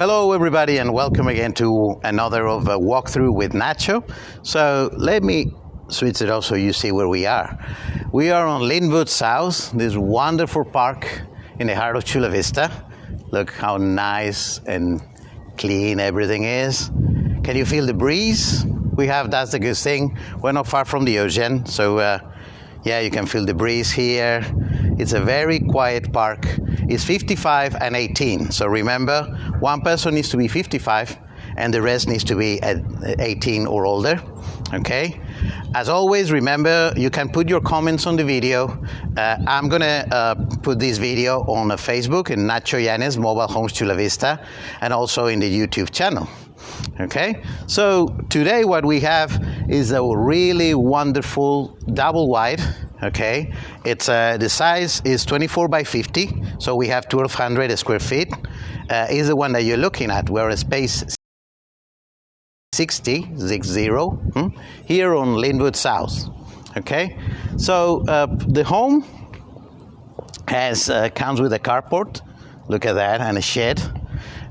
Hello everybody and welcome again to another of a walkthrough with Nacho. So let me switch it off so you see where we are. We are on Lynwood South, this wonderful park in the heart of Chula Vista. Look how nice and clean everything is. Can you feel the breeze? That's the good thing. We're not far from the ocean, so yeah, you can feel the breeze here. It's a very quiet park. It's 55 and 18. So remember, one person needs to be 55 and the rest needs to be at 18 or older. Okay? As always, remember, you can put your comments on the video. I'm gonna put this video on Facebook in Nacho Yanez, Mobile Homes Chula Vista, and also in the YouTube channel. Okay, so today what we have is a really wonderful double wide. Okay, it's the size is 24 by 50, so we have 1,200 square feet. Is the one that you're looking at. We're a space 60 here on Lynwood South. Okay, so the home comes with a carport. Look at that, and a shed.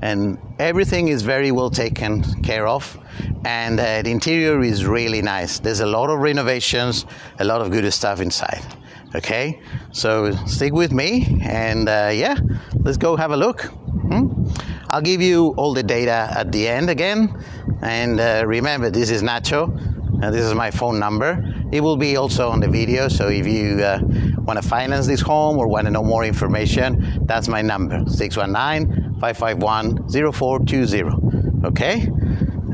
And everything is very well taken care of, and the interior is really nice. There's a lot of renovations, a lot of good stuff inside. Okay, so stick with me, and yeah, let's go have a look. I'll give you all the data at the end again, and remember, this is Nacho, and this is my phone number. It will be also on the video, so if you want to finance this home or want to know more information, that's my number, 619-551-0420. Okay?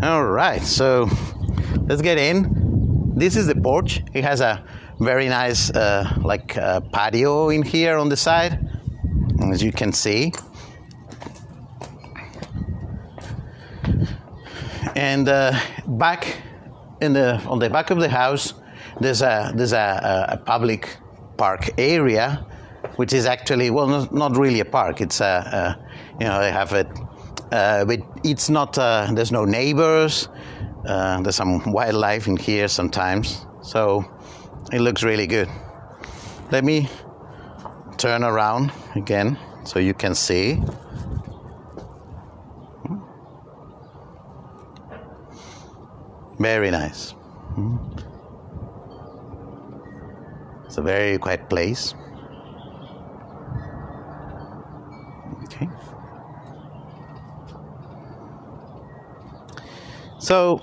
All right, so let's get in. This is the porch. It has a very nice patio in here on the side, as you can see. And back on the back of the house, there's a public park area, which is actually, well, not really a park. It's they have it, but it's not. There's no neighbors. There's some wildlife in here sometimes, so it looks really good. Let me turn around again so you can see. Very nice. It's a very quiet place. Okay. So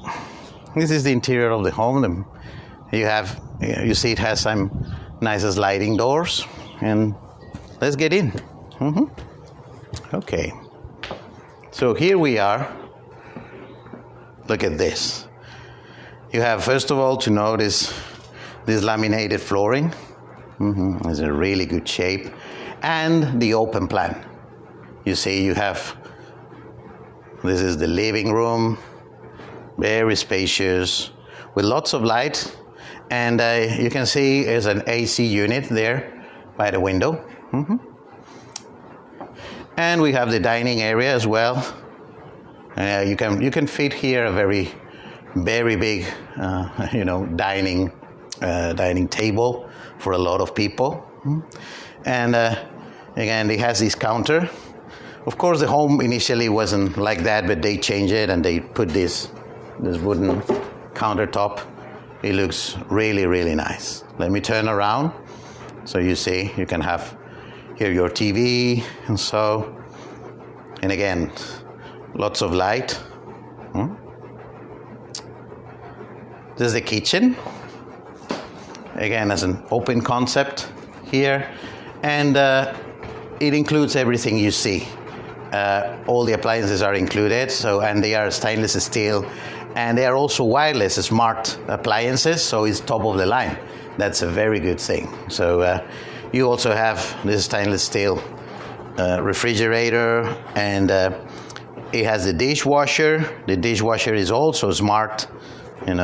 this is the interior of the home. You see it has some nice sliding doors, and let's get in. Okay. So here we are. Look at this. You have, first of all, to notice this laminated flooring. It's in really good shape. And the open plan. You see, this is the living room, very spacious, with lots of light. And you can see there's an AC unit there by the window. And we have the dining area as well. You can fit here a very big, dining table for a lot of people. And again, it has this counter. Of course, the home initially wasn't like that, but they changed it and they put this wooden countertop. It looks really, really nice. Let me turn around so you see. You can have here your TV and so. And again, lots of light. This is the kitchen. Again, as an open concept here. And it includes everything you see. All the appliances are included, and they are stainless steel. And they are also wireless, smart appliances, so it's top of the line. That's a very good thing. So you also have this stainless steel refrigerator, and it has the dishwasher. The dishwasher is also smart. And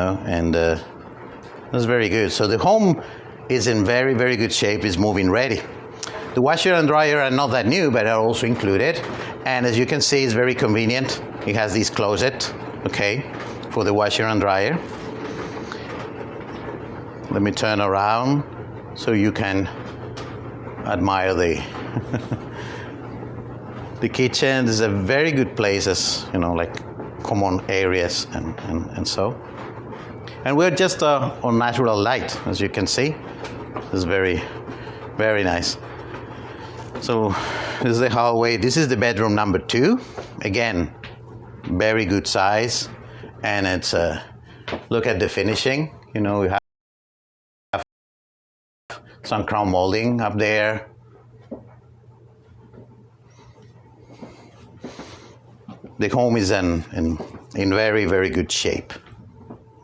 that's very good. So the home is in very, very good shape. It's moving ready. The washer and dryer are not that new, but are also included. And as you can see, it's very convenient. It has this closet, okay, for the washer and dryer. Let me turn around so you can admire the The kitchen is a very good places, you know, like common areas and so. And we're just on natural light, as you can see. It's very, very nice. So this is the hallway. This is the bedroom number 2. Again, very good size. And it's, look at the finishing. You know, we have some crown molding up there. The home is in very, very good shape.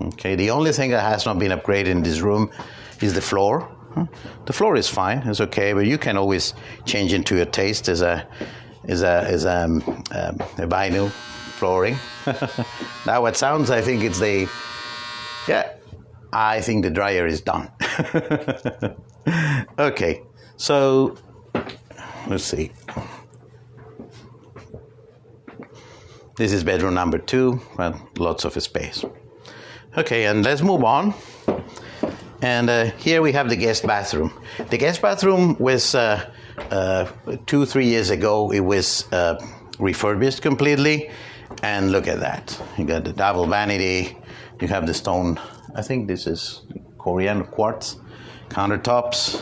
Okay, the only thing that has not been upgraded in this room is the floor. The floor is fine, it's okay, but you can always change into your taste as a vinyl flooring. Now it sounds, I think it's the, yeah, I think the dryer is done. Okay, so let's see. This is bedroom number 2, well, lots of space. Okay, and let's move on. And here we have the guest bathroom. The guest bathroom was 2-3 years ago. It was refurbished completely, and look at that. You got the double vanity. You have the stone. I think this is Korean quartz countertops.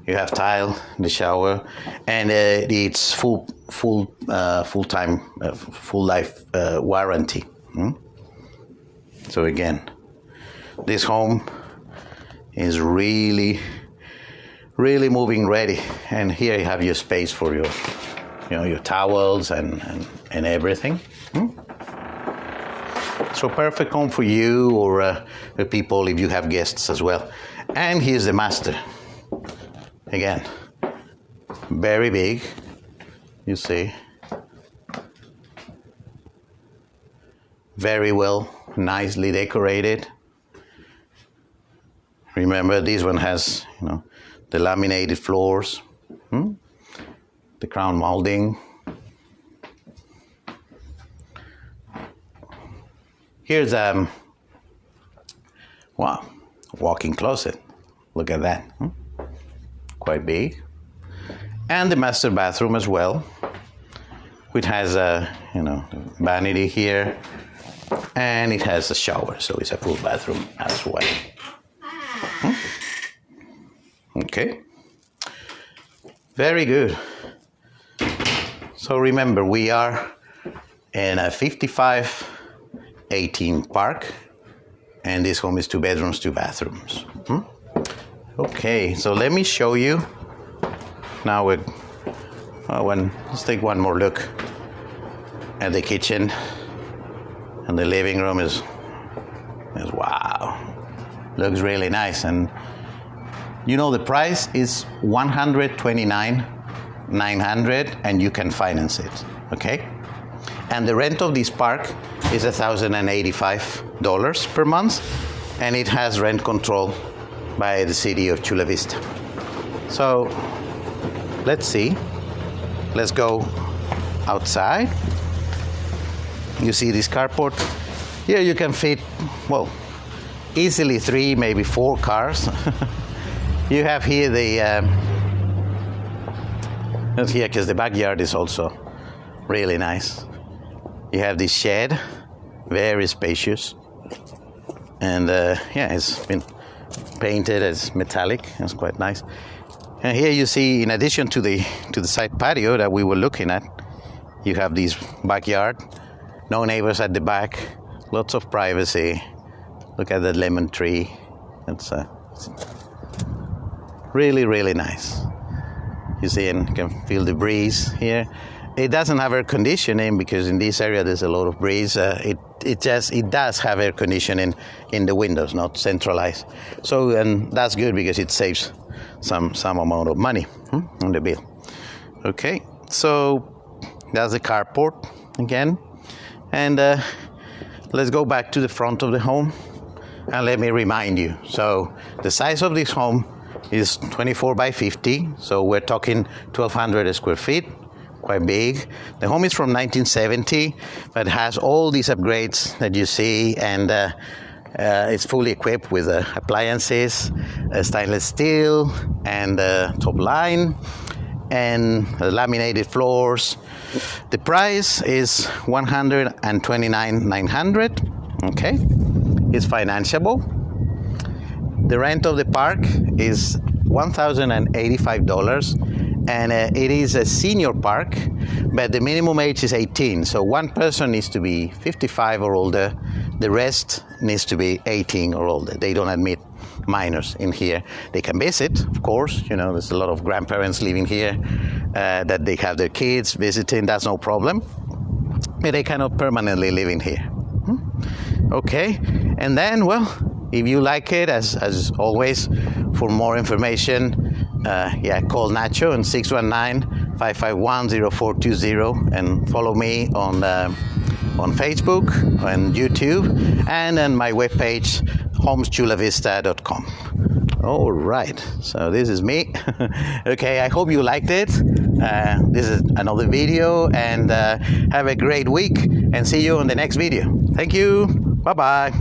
You have tile in the shower, and it's full life warranty. So again, this home is really, really moving ready. And here you have your space for your, you know, your towels and everything. So perfect home for you or the people if you have guests as well. And here's the master. Again, very big, you see. Very well, nicely decorated. Remember, this one has, you know, the laminated floors, the crown molding. Here's wow, walk-in closet. Look at that, quite big. And the master bathroom as well, which has a, you know, vanity here, and it has a shower, so it's a full bathroom as well. Okay, very good. So remember, we are in a 5518 Park, and this home is 2 bedrooms, 2 bathrooms. Okay, so let me show you. Now let's take one more look at the kitchen, and the living room is wow, looks really nice. And you know, the price is $129,900, and you can finance it. Okay, and the rent of this park is $1,085 per month, and it has rent control by the city of Chula Vista. So let's see. Let's go outside. You see this carport? Here you can fit, well, easily 3, maybe 4 cars. You have here the, not here because the backyard is also really nice. You have this shed, very spacious. And yeah, it's been painted as metallic. It's quite nice. And here you see, in addition to the side patio that we were looking at, you have this backyard. No neighbors at the back. Lots of privacy. Look at that lemon tree. It's really, really nice. You see, and you can feel the breeze here. It doesn't have air conditioning because in this area there's a lot of breeze. It does have air conditioning in the windows, not centralized. So, and that's good because it saves some amount of money on the bill. Okay, so that's the carport again. And let's go back to the front of the home, and let me remind you. So the size of this home is 24 by 50, so we're talking 1,200 square feet, quite big. The home is from 1970, but has all these upgrades that you see, and it's fully equipped with appliances, stainless steel, and top line. and laminated floors. The price is $129,900. Okay, it's financeable. The rent of the park is $1,085, and it is a senior park, but the minimum age is 18. So one person needs to be 55 or older. The rest needs to be 18 or older. They don't admit minors in here. They can visit, of course. You know, there's a lot of grandparents living here that they have their kids visiting. That's no problem. But they cannot permanently live in here. Okay, and then, well, if you like it, as always, for more information, call Nacho on 619-551-0420 and follow me on Facebook, on YouTube, and on my webpage, homeschullavista.com. All right, so this is me. Okay, I hope you liked it. This is another video, and have a great week, and see you on the next video. Thank you. Bye-bye.